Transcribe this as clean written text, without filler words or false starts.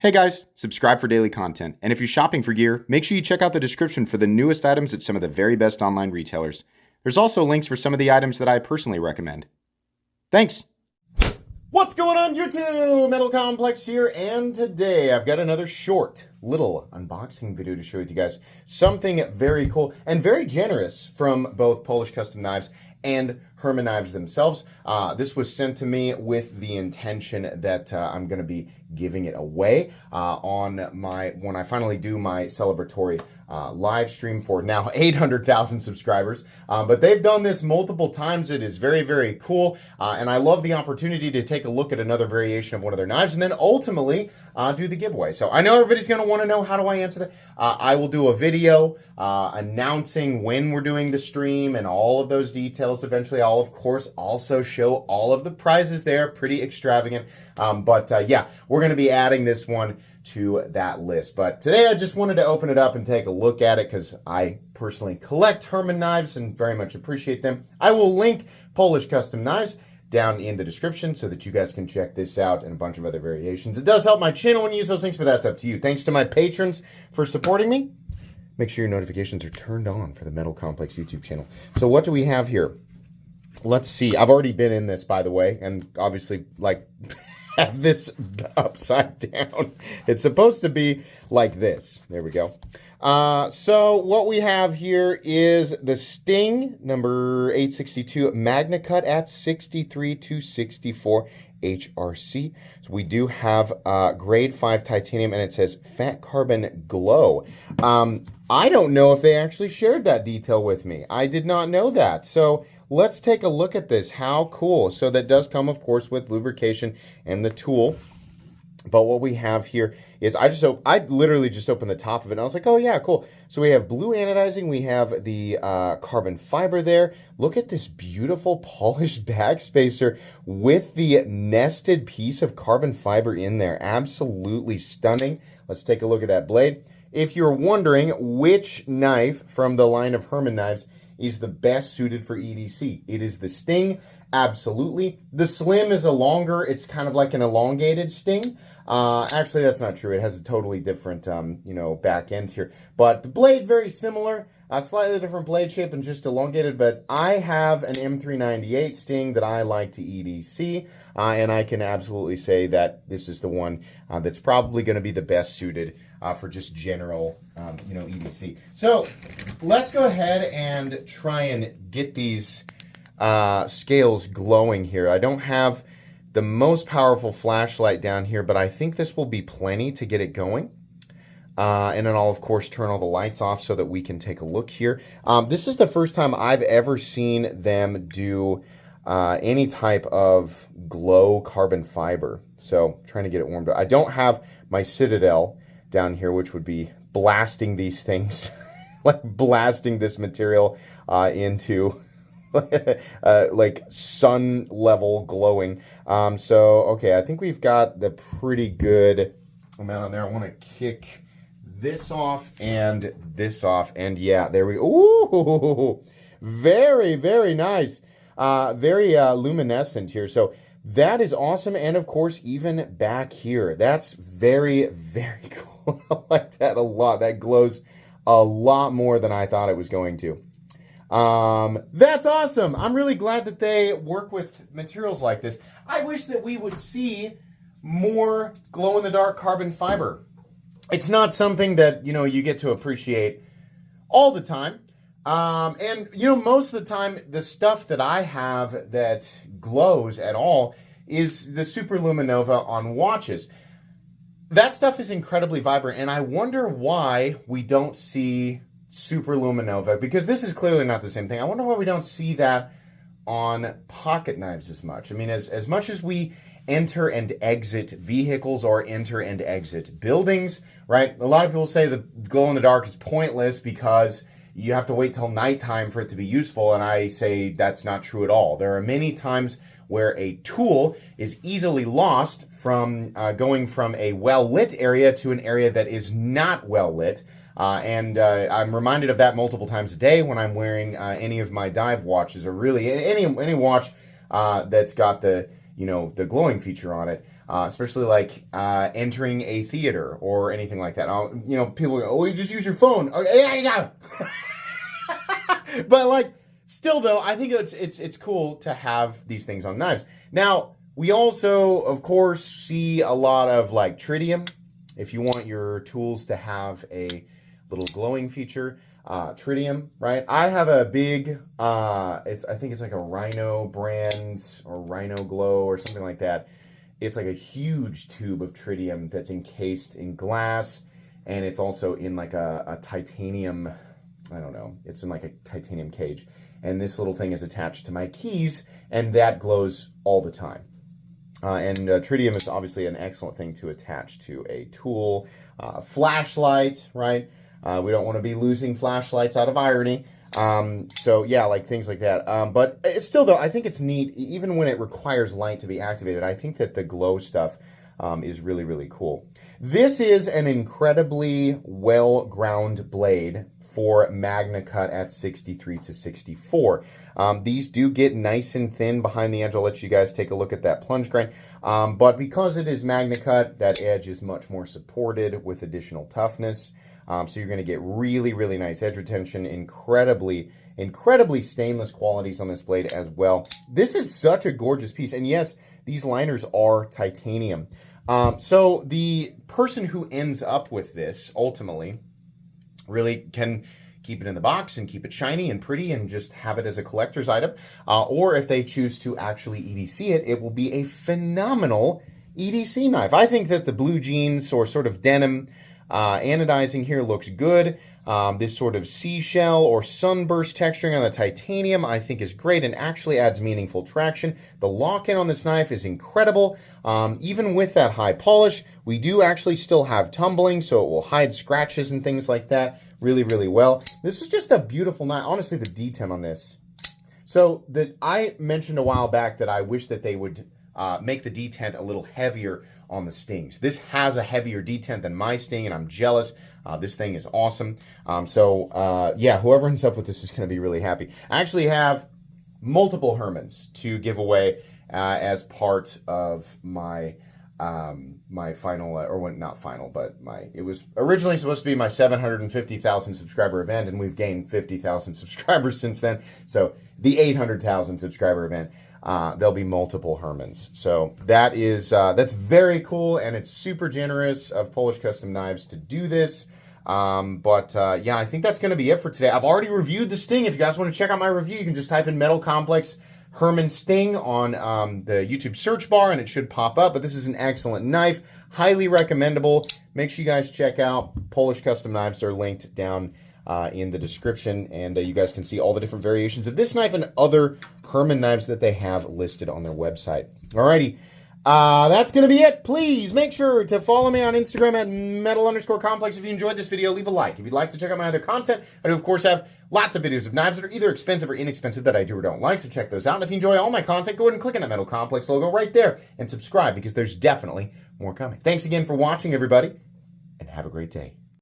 Hey guys, subscribe for daily content. And if you're shopping for gear, make sure you check out the description for the newest items at some of the very best online retailers. There's also links for some of the items that I personally recommend. Thanks! What's going on YouTube? Metal Complex here, and today I've got another short little unboxing video to share with you guys. Something very cool and very generous from both Polish Custom Knives and Herman Knives themselves. This was sent to me with the intention that I'm going to be giving it away when I finally do my celebratory live stream for now 800,000 subscribers. But they've done this multiple times. It is very, very cool. And I love the opportunity to take a look at another variation of one of their knives and then ultimately do the giveaway. So I know everybody's going to want to know, how do I answer that? I will do a video announcing when we're doing the stream and all of those details. Eventually, I'll, of course, also show all of the prizes there. Pretty extravagant. Yeah, we're going to be adding this one to that list. But today I just wanted to open it up and take a look at it because I personally collect Herman knives and very much appreciate them. I will link Polish Custom Knives down in the description so that you guys can check this out and a bunch of other variations. It does help my channel when you use those links, but that's up to you. Thanks to my patrons for supporting me. Make sure your notifications are turned on for the Metal Complex YouTube channel. So what do we have here? Let's see. I've already been in this, by the way, and obviously, like, have this upside down. It's supposed to be like this. There we go. So what we have here is the Sting number 862 Magna Cut at 63 to 64 HRC. So we do have grade 5 titanium, and it says fat carbon glow. I don't know if they actually shared that detail with me. I did not know that. So let's take a look at this. How cool. So that does come, of course, with lubrication and the tool. But what we have here is, I literally just opened the top of it, and I was like, oh yeah, cool. So we have blue anodizing, we have the carbon fiber there. Look at this beautiful polished backspacer with the nested piece of carbon fiber in there. Absolutely stunning. Let's take a look at that blade. If you're wondering which knife from the line of Herman knives is the best suited for EDC, it is the Sting. Absolutely. The Slim is a longer, it's kind of like an elongated Sting. Actually, that's not true. It has a totally different, back end here. But the blade, very similar. Slightly different blade shape and just elongated. But I have an M398 Sting that I like to EDC. And I can absolutely say that this is the one that's probably going to be the best suited for just general, EDC. So let's go ahead and try and get these scales glowing here. I don't have the most powerful flashlight down here, but I think this will be plenty to get it going. And then I'll, of course, turn all the lights off so that we can take a look here. This is the first time I've ever seen them do any type of glow carbon fiber. So trying to get it warmed up. I don't have my Citadel down here, which would be blasting these things, like blasting this material into like sun level glowing. Okay, I think we've got the pretty good amount on there. I want to kick this off and this off, and yeah, there we go. Ooh, very, very nice. Very luminescent here. So that is awesome. And of course, even back here, that's very, very cool. I like that a lot. That glows a lot more than I thought it was going to. That's awesome. I'm really glad that they work with materials like this. I wish that we would see more glow-in-the-dark carbon fiber. It's not something that, you get to appreciate all the time. And most of the time, the stuff that I have that glows at all is the Super Luminova on watches. That stuff is incredibly vibrant, and I wonder why we don't see Super Luminova, because this is clearly not the same thing. I wonder why we don't see that on pocket knives as much. I mean, as much as we enter and exit vehicles or enter and exit buildings, right? A lot of people say the glow in the dark is pointless because you have to wait till nighttime for it to be useful, and I say that's not true at all. There are many times where a tool is easily lost from going from a well-lit area to an area that is not well-lit. I'm reminded of that multiple times a day when I'm wearing any of my dive watches, or really any watch that's got the the glowing feature on it. especially like entering a theater or anything like that. People go, "Oh, you just use your phone." Oh, yeah, you go. But like, still though, I think it's cool to have these things on knives. Now, we also, of course, see a lot of like tritium. If you want your tools to have a little glowing feature, tritium, right? I have a big, I think it's like a Rhino brand or Rhino Glow or something like that. It's like a huge tube of tritium that's encased in glass, and it's also in like a titanium, I don't know, it's in like a titanium cage. And this little thing is attached to my keys, and that glows all the time. And tritium is obviously an excellent thing to attach to a tool. Flashlight, right? We don't want to be losing flashlights out of irony. So yeah, like things like that. But it's still though, I think it's neat, even when it requires light to be activated. I think that the glow stuff is really, really cool. This is an incredibly well-ground blade for Magna Cut at 63 to 64. These do get nice and thin behind the edge. I'll let you guys take a look at that plunge grind. But because it is Magna Cut, that edge is much more supported with additional toughness. So you're going to get really, really nice edge retention, incredibly stainless qualities on this blade as well. This is such a gorgeous piece. And yes, these liners are titanium. So the person who ends up with this ultimately really can keep it in the box and keep it shiny and pretty and just have it as a collector's item. Or if they choose to actually EDC it, it will be a phenomenal EDC knife. I think that the blue jeans or sort of denim anodizing here looks good. This sort of seashell or sunburst texturing on the titanium I think is great and actually adds meaningful traction. The lock-in on this knife is incredible. Even with that high polish, we do actually still have tumbling, so it will hide scratches and things like that really, really well. This is just a beautiful knife. Honestly, the detent on this. So I mentioned a while back that I wish that they would make the detent a little heavier on the Stings. This has a heavier detent than my Sting, and I'm jealous. This thing is awesome. Yeah, whoever ends up with this is going to be really happy. I actually have multiple Hermans to give away as part of my my final, not final, but it was originally supposed to be my 750,000 subscriber event, and we've gained 50,000 subscribers since then. So the 800,000 subscriber event, there'll be multiple Hermans. So that's very cool, and it's super generous of Polish Custom Knives to do this. Yeah, I think that's going to be it for today. I've already reviewed the Sting. If you guys want to check out my review, you can just type in Metal Complex Herman Sting on the YouTube search bar, and it should pop up. But this is an excellent knife, highly recommendable. Make sure you guys check out Polish Custom Knives. They're linked down in the description, and you guys can see all the different variations of this knife and other Herman knives that they have listed on their website. Alrighty, that's going to be it. Please make sure to follow me on Instagram at metal_complex. If you enjoyed this video, leave a like. If you'd like to check out my other content, I do, of course, have lots of videos of knives that are either expensive or inexpensive that I do or don't like, so check those out. And if you enjoy all my content, go ahead and click on that Metal Complex logo right there and subscribe, because there's definitely more coming. Thanks again for watching, everybody, and have a great day.